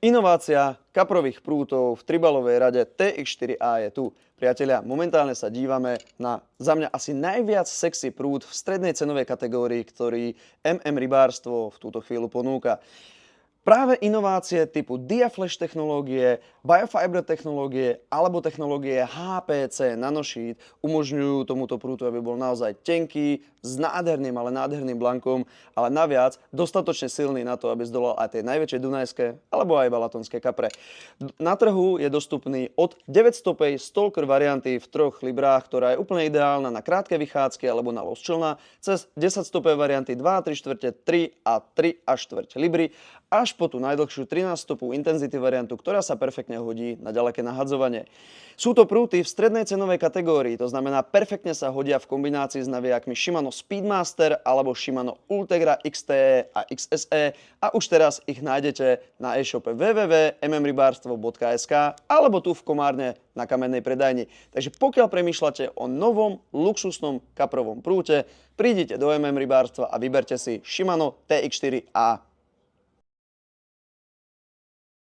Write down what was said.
Inovácia kaprových prútov v tribalovej rade TX4A je tu. Priatelia, momentálne sa dívame na za mňa asi najviac sexy prút v strednej cenovej kategórii, ktorý Rybárstvo v túto chvíľu ponúka. Práve inovácie typu Diaflash technológie, Biofiber technológie alebo technológie HPC Nanosheet umožňujú tomuto prútu, aby bol naozaj tenký, s nádherným, ale nádherným blankom, ale naviac dostatočne silný na to, aby zdolal aj tie najväčšie dunajské alebo aj balatonské kapre. Na trhu je dostupný od 900 Stalker varianty v 3 librách, ktorá je úplne ideálna na krátke vychádzky alebo na los člna, cez 10 varianty 2 3 štvrte, 3 a 3 a štvrť libry, až po tú najdlhšiu 13 stopú intenzity variantu, ktorá sa perfektne hodí na ďaleké nahadzovanie. Sú to prúty v strednej cenovej kategórii, to znamená perfektne sa hodia v kombinácii s navijakmi Shimano Speedmaster alebo Shimano Ultegra XTE a XSE a už teraz ich nájdete na e-shope www.mmrybarstvo.sk alebo tu v Komárne na Kamennej predajni. Takže pokiaľ premýšľate o novom luxusnom kaprovom prúte, prídite do Rybárstva a vyberte si Shimano TX4A.